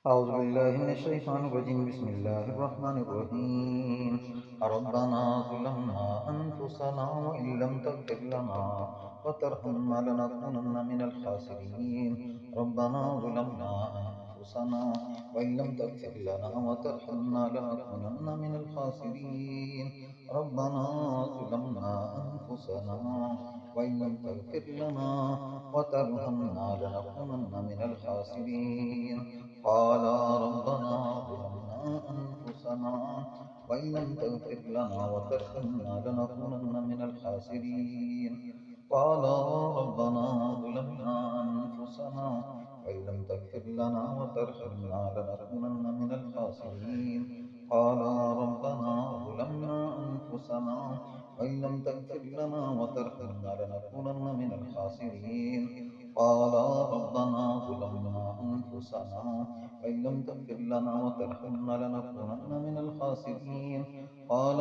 أعوذ بالله من الشيطان الرجيم. بسم الله الرحمن الرحيم. ربنا ظلمنا أنفسنا وإن لم تغفر لنا وترحمنا لنكونن من الخاسرين. ربنا ظلمنا أنفسنا وإن لم تغفر لنا وترحمنا لنكونن من الخاسرين. ربنا ظلمنا أنفسنا وإن لم تغفر لنا وترحمنا لنكونن من الخاسرين. قال ربنا ظلمنا أنفسنا وإن لم تغفر لنا وترحمنا لنكونن من الخاسرين. قال ربنا ظلمنا أنفسنا وإن لم تغفر لنا وترحمنا لنكونن من الخاسرين. قال ربنا ظلمنا أنفسنا وإن لم تغفر لنا وترحمنا لنكونن من الخاسرين. قال ربنا ظلمنا أنفسنا وإن لم تغفر لنا وترحمنا لنكونن من الخاسرين. قال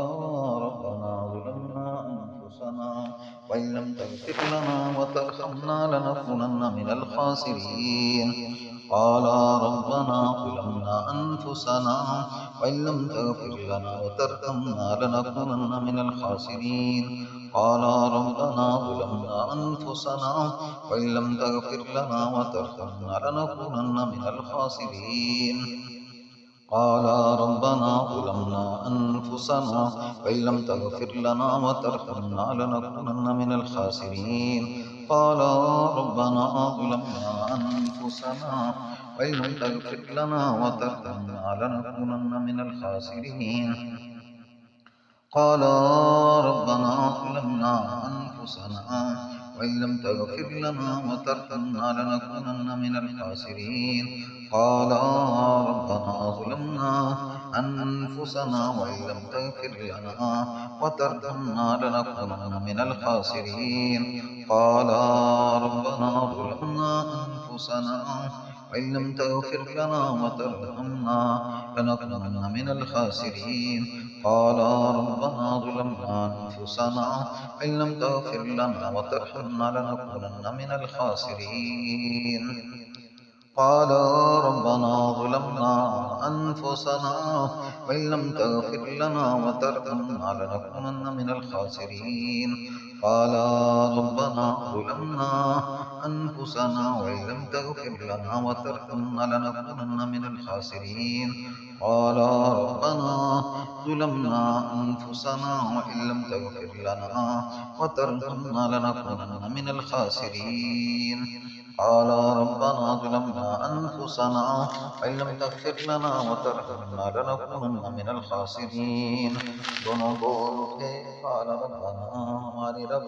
ربنا ظلمنا أنفسنا وإن لم تغفر لنا وترحمنا لنكونن من الخاسرين. قال ربنا ظلمنا أنفسنا وإن لم تغفر لنا وترحمنا لنكونن من الخاسرين. قال ربنا ظلمنا أنفسنا وإن لم تغفر لنا وترحمنا لنكونن من الخاسرين. قال ربنا ظلمنا أنفسنا وإن لم تغفر لنا وترحمنا لنكونن من الخاسرين. قال ربنا ظلمنا أنفسنا وإن لم تغفر لنا وترحمنا لنكونن من الخاسرين. قال ربنا ظلمنا أنفسنا وإن لم تغفر لنا وترحمنا لنكونن من الخاسرين. قال ربنا ظلمنا أنفسنا وإن لم تغفر لنا وترحمنا لنكونن من الخاسرين. قال ربنا ظلمنا أنفسنا وإن لم تغفر لنا وترحمنا لنكونن من الخاسرين. قال ربنا ظلمنا أنفسنا وإن لم تغفر لنا وترحمنا لنكونن من الخاسرين. قال ربنا ظلمنا أنفسنا وإن لم تغفر لنا وترحمنا لنكونن من الخاسرين. قال ربنا ظلمنا أنفسنا وإن لم تغفر لنا وترحمنا لنكونن من الخاسرين. قال ربنا ظلمنا أنفسنا وإن لم تغفر لنا وترحمنا لنكونن من الخاسرين. قال ربنا ظلمنا أنفسنا وإن لم تغفر لنا وترحمنا لنكونن من الخاسرين. दोनों बोल उठे। قال ربنا हमारे रब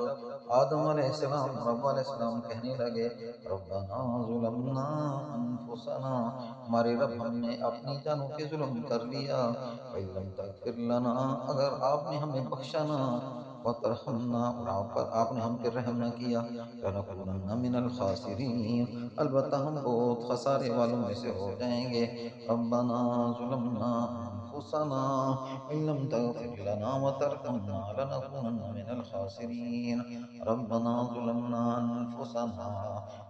आदम अलैहिस्सलाम रब अलैहिस्सलाम कहने लगे रब्बना ज़ुलमना अनफुसना हमारे रब हमने अपनी जानों पे जुल्म कर लिया। वइन लम तगफिर लना अगर आपने हमें बख्शा ना वतरहमना और आपने हम पे रहम न किया लनकुनन्ना मिनल खासिरीन अलबत्ता हम बहुत खसारे वालों में से हो जाएंगे। रब्बना ज़ुलमना अनफुसना वइन लम तगफिर लना वतरहमना लनकुनन्ना मिनल खासिरीन। रब्बना ज़ुलमना अनफुसना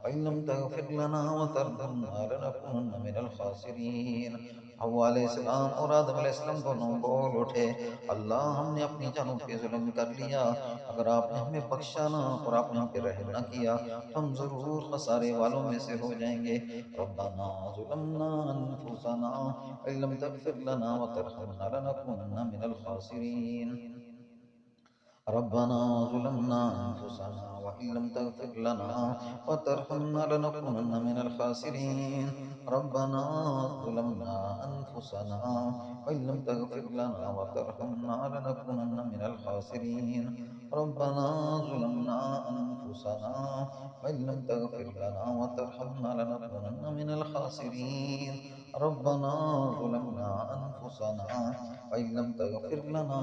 वइन लम तगफिर लना वतरहमना लनकुनन्ना मिनल खासिरीन। हव्वा अलैहिस्सलाम और आदम अलैहिस्सलाम दोनों बोल उठे अल्लाह हमने अपनी जानों पे जुल्म कर लिया। अगर आपने हमें बख्शा ना और आपने हम पे रहम ना किया तो हम जरूर खसारे वालों में से हो जाएंगे। रब्बना ज़ुलमना अनफुसना व इन लम तगफिर लना व तरहमना लनकुनन्ना मिनल खासिरीन। रब्बना ज़ुलमना अनफुसना वइन लम तगफिर लना वतरहमना लनकुनन्ना मिनल खासिरीन। रब्बना ज़ुलमना अनफुसना वइन लम तगफिर लना वतरहमना लनकुनन्ना मिनल खासिरीन। रब्बना ज़ुलमना अनफुसना वइन लम तगफिर लना वतरहमना लनकुनन्ना मिनल खासिरीन। रब्बना ज़ुलमना अनफुसना वइन लम तगफिर लना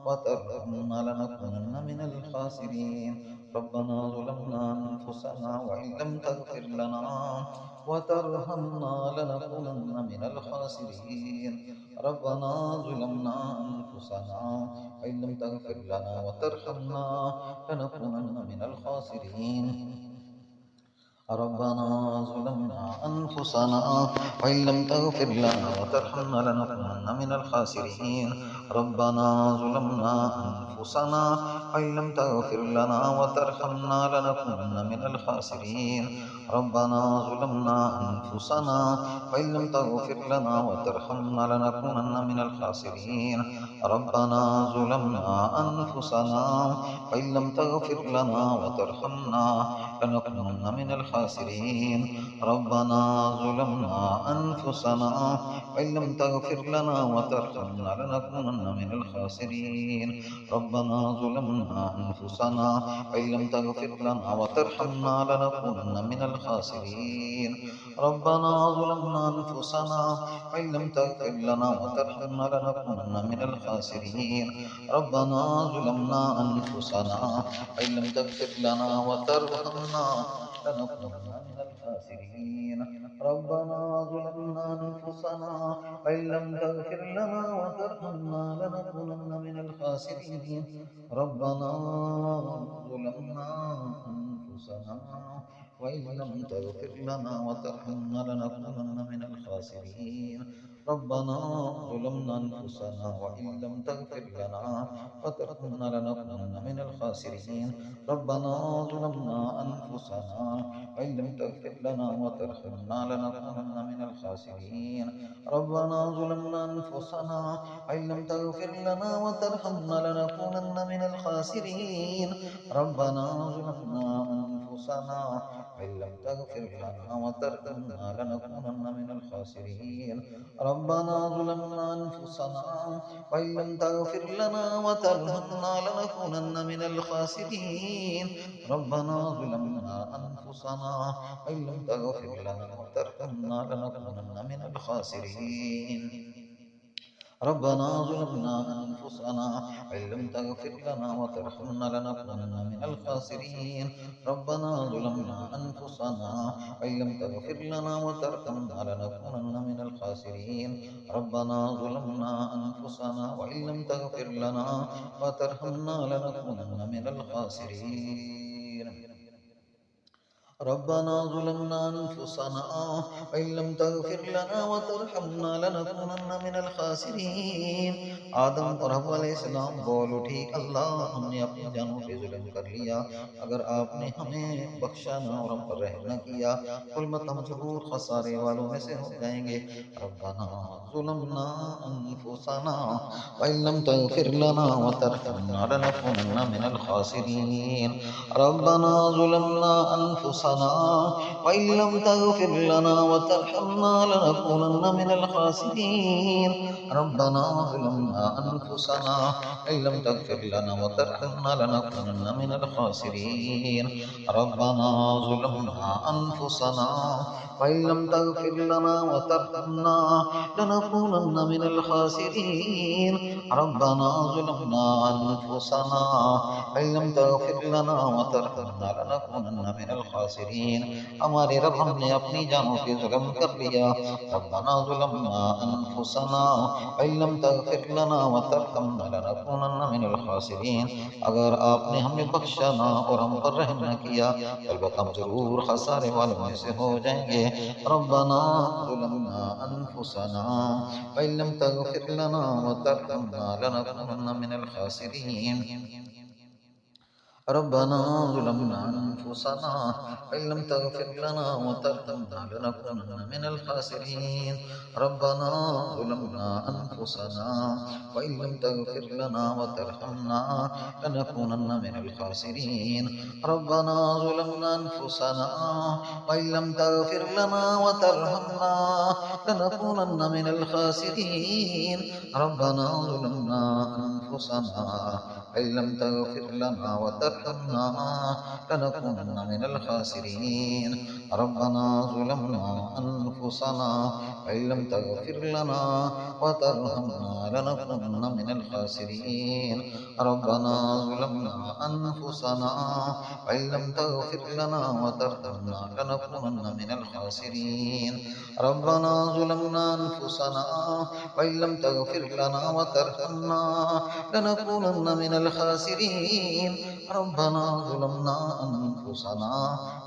वतरहमना लनकुनन्ना मिनल खासिरीन। रब्बना ज़ुलमना अनफुसना वइन लम तगफिर लना वतरहमना लनकुनन्ना मिनल खासिरीन। रब्बना ज़ुलमना अनफुसना वइन लम तगफिर लना वतरहमना लनकुनन्ना मिनल खासिरीन। ربنا ظلمنا أنفسنا وإن لم تغفر لنا وترحمنا لنكونن من الخاسرين. ربنا ظلمنا أنفسنا وإن لم تغفر لنا وترحمنا لنكونن من الخاسرين. ربنا ظلمنا أنفسنا وإن لم تغفر لنا وترحمنا لنكونن من الخاسرين. ربنا ظلمنا أنفسنا وإن لم تغفر لنا وترحمنا لنكونن من الخاسرين. ربنا ظلمنا أنفسنا وإن لم تغفر لنا وترحمنا لنكونن من الخاسرين. ربنا ظلمنا أنفسنا وإن لم تغفر لنا وترحمنا لنكونن من الخاسرين. ربنا ظلمنا أنفسنا وإن لم تغفر لنا وترحمنا لنكونن من الخاسرين. ربنا ظلمنا أنفسنا وإن لم تغفر لنا وترحمنا لنكونن من الخاسرين. ربنا ظلمنا أنفسنا وإن لم تغفر لنا وترحمنا لنكونن من الخاسرين. ربنا ظلمنا أنفسنا وإن لم تغفر لنا وترحمنا لنكونن من الخاسرين. ربنا ظلمنا أنفسنا وإن لم تغفر لنا وترحمنا لنكونن من الخاسرين. ربنا ظلمنا أنفسنا وإن لم تغفر لنا وترحمنا لنكونن من الخاسرين. ربنا ظلمنا أنفسنا وإن لم تغفر لنا وترحمنا لنكونن من الخاسرين. ربنا ظلمنا أنفسنا وإن لم تغفر لنا وترحمنا لنكونن من الخاسرين. ربنا ظلمنا أنفسنا وإن لم تغفر لنا وترحمنا لنكونن من الخاسرين. ربنا ظلمنا أنفسنا وإن لم تغفر لنا وترحمنا لنكونن من الخاسرين. ربنا ظلمنا أنفسنا وإن لم تغفر لنا وترحمنا لنكونن من الخاسرين. ربنا ظلمنا أنفسنا وإن لم تغفر لنا وترحمنا لنكونن من الخاسرين. ربنا ظلمنا أنفسنا وإن لم تغفر لنا وترحمنا لنكونن من الخاسرين. ربنا ظلمنا أنفسنا وإن لم تغفر لنا وترحمنا لنكونن من الخاسرين. आदम और हव्वा अलैहिस्सलाम बोल उठी, अल्लाह हमने अपनी जानों पे जुल्म कर लिया, अगर आपने हमें बख्शा ना और हम पर रहम न किया कुल मत हम जरूर खसारे वालों में से हो जाएंगे। रब्बना ज़ुलमना अनफुसना व इन लम तगफिर लना व तरहमना लनकुनन्ना मिनल खासिरीन। रब्बना ज़ुलमना अनफुसना व इन लम तगफिर लना व तरहमना लनकुनन्ना मिनल खासिरीन। रब्बना ज़ुलमना أنفسنا إن لم تغفر لنا وترحمنا لنكونن من الخاسرين। ربنا ظلمنا أنفسنا وإن لم تغفر لنا وترحمنا لنكونن من الخاسرين। ربنا ظلمنا أنفسنا وإن لم تغفر لنا وترحمنا لنكونن من الخاسرين। हमारे रब हमने अपनी जानों पे जुल्म कर लिया। रब्बना ज़ुलमना अनफुसना व इन लम तगफिर लना व तरहमना लनकुनन्न मिनल खासिरीन। अगर आपने हमें बख्शा ना और हम पर रहम न किया अलबत्ता हम जरूर खसारे वालों में से हो जाएंगे। रब्बना ज़ुलमना अनफुसना व इन लम तगफिर लना व तरहमना लनकुनन्न मिनल खासिरीन। रब्बना ज़ुलमना अनफुसना व इन लम तगफिर लना व तरहमना लनकुनन्न मिनल खासिरीन। रब्बना ज़ुलमना अनफुसना व इन लम तगफिर लना व तरहमना लनकुनन्न मिनल खासिरीन। रब्बना ज़ुलमना अनफुसना व इन लम तगफिर लना व तरहमना लनकुनन्न मिनल खासिरीन। रब्बना ज़ुलमना अनफुसना व इन लम तगफिर लना व तरहमना लनकुनन्न मिनल खासिरीन। रब्बना ज़ुलमना अनफुसना व इन लम तगफिर लना व وترحمنا لنكونن من الخاسرين ربنا ظلمنا أنفسنا وإن لم تغفر لنا وترحمنا لنكونن من الخاسرين ربنا ظلمنا أنفسنا وإن لم تغفر لنا وترحمنا لنكونن من الخاسرين ربنا ظلمنا أنفسنا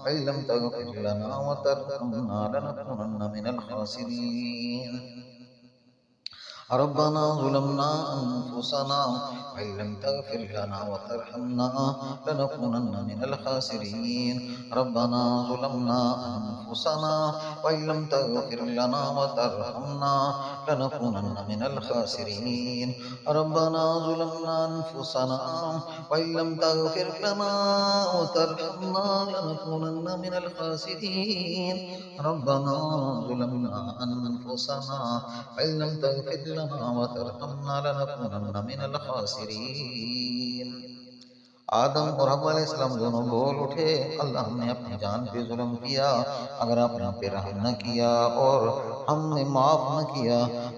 وإن لم تغفر لنا وترحمنا لنكونن من الخاسرين ربنا ظلمنا أنفسنا وإن لم تغفر لنا وترحمنا لنكونن من الخاسرين ربنا ظلمنا أنفسنا وإن لم تغفر لنا وترحمنا لنكونن من الخاسرين ربنا ظلمنا أنفسنا وإن لم تغفر لنا وترحمنا لنكونن من الخاسرين ربنا ظلمنا أنفسنا وإن لم تغفر لنا وترحمنا لنكونن من الخاسرين आदम और हव्वा अलैहिस्सलाम दोनों बोल उठे, अल्लाह हमने अपनी जान पे जुल्म किया, अगर आपने हम पे रहम न किया और हमने माफ़ न किया,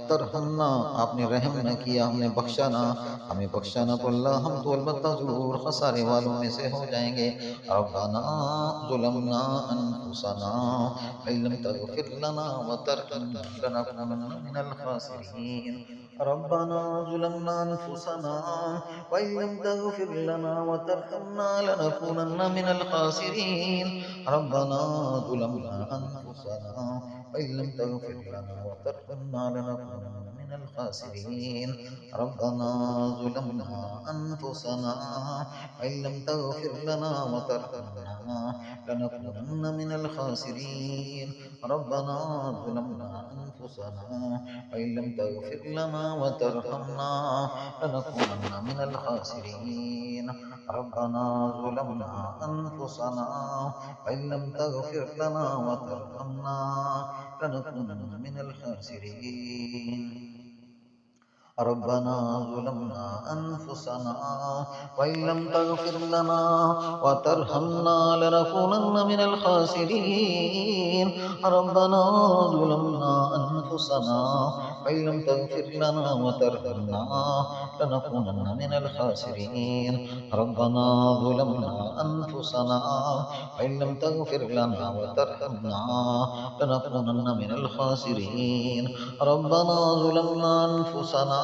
तरहमना आपने रहम न किया, हमने बख्शा ना, हमें बख्शा ना तो अल्लाह हम तो अलबत्ता ज़रूर खसारे वालों में से हो जाएंगे। रब्बना ज़ुलमना अनफुसना वइल्लम तगफिर लना व तरहमना लनकुनन्ना मिनल खासिरीन रब्बना ज़ुलमना अनफुसना वइल्लम तगफिर लना व तरहमना लनकुनन्ना मिनल खासिरीन रब्बना ज़ुलमना अनफुसना वइल्लम तगफिर लना व तरहमना लनकुनन्ना मिनल खासिरीन रब्बना ज़ुलमना अनफुसना वइल्लम तगफिर लना व तरहमना लनकुनन्ना मिनल खासिरीन रब्बना ज़ुलमना अनफुसना वइल्लम तगफिर लना व तरहमना लनकुनन्ना मिनल खासिरीन रब्बना ज़ुलमना अनफुसना वइल्लम तगफिर लना व तरहमना लनकुनन्ना मिनल खासिरीन रब्बना ज़ुलमना अनफुसना वइन लम तगफिर लना व तरहमना लनकुनन्ना मिनल खासिरीन रब्बना ज़ुलमना अनफुसना वइन लम तगफिर लना व तरहमना लनकुनन्ना मिनल खासिरीन रब्बना ज़ुलमना अनफुसना वइन लम तगफिर लना व तरहमना लनकुनन्ना मिनल खासिरीन रब्बना ज़ुलमना अनफुसना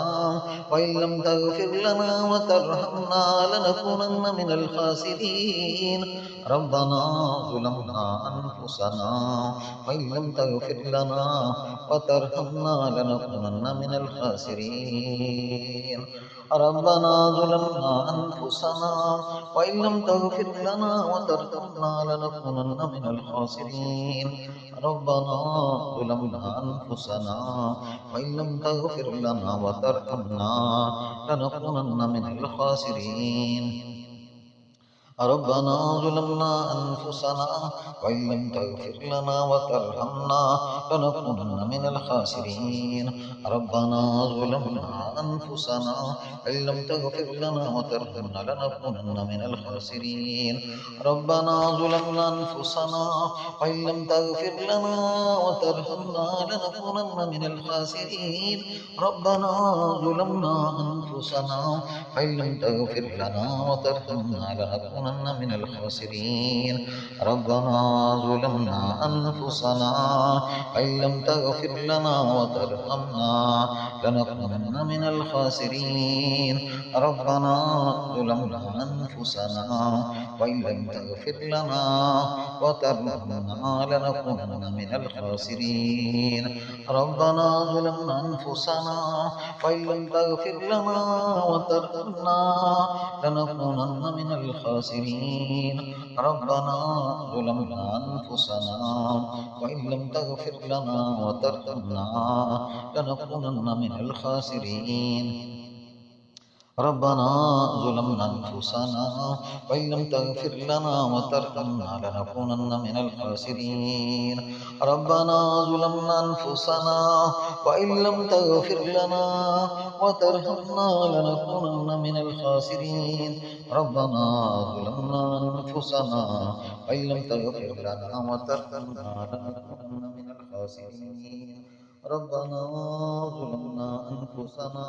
वइन लम तगफिर लना व तरहमना लनकुनन्ना मिनल खासिरीन रब्बना ज़ुलमना अनफुसना वइन लम तगफिर लना व तरहमना लनकुनन्ना मिनल खासिरीन रब्बना ज़ुलमना अनफुसना वइन लम तगफिर लना व तरहमना लनकुनन्ना मिनल खासिरीन रब्बना ज़ुलमना अनफुसना वइन लम तगफिर लना व तरहमना लनकुनन्ना मिनल खासिरीन रब्बना ज़ुलमना अनफुसना वइन लम तगफिर लना व तरहमना लनकुनन्ना मिनल खासिरीन रब्बना ज़ुलमना अनफुसना वइन लम तगफिर लना व तरहमना लनकुनन्ना मिनल खासिरीन रब्बना ज़ुलमना अनफुसना वइन लम तगफिर लना व तरहमना लनकुनन्ना मिनल खासिरीन रब्बना ज़ुलमना अनफुसना वइन लम तगफिर लना व तरहमना लनकुनन्ना मिनल खासिरीन रब्बना ज़ुलमना अनफुसना वइन लम तगफिर लना व तरहमना लनकुनन्ना मिनल खासिरीन रब्बना ज़ुलमना अनफुसना वइन लम तगफिर लना व तरहमना लनकुनन्ना मिनल खासिरीन रब्बना ज़ुलमना अनफुसना वइन लम तगफिर लना व तरहमना लनकुनन्ना मिनल खासिरीन रब्बना ज़ुलमना अनफुसना वइन लम तगफिर लना व तरहमना लनकुनन्ना मिनल खासिरीन रब्बना ज़ुलमना अनफुसना वइन लम तगफिर लना व तरहमना लनकुनन्ना मिनल खासिरीन रब्बना ज़ुलमना अनफुसना वइन लम तगफिर लना व तरहमना लनकुनन्ना मिनल खासिरीन रब्बना ज़ुलमना अनफुसना वइन लम तगफिर लना व तरहमना लनकुनन्ना मिनल खासिरीन ربنا ظلمنا أنفسنا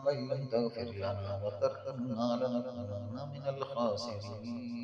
وإن لم تغفر لنا وترحمنا لنكونن من الخاسرين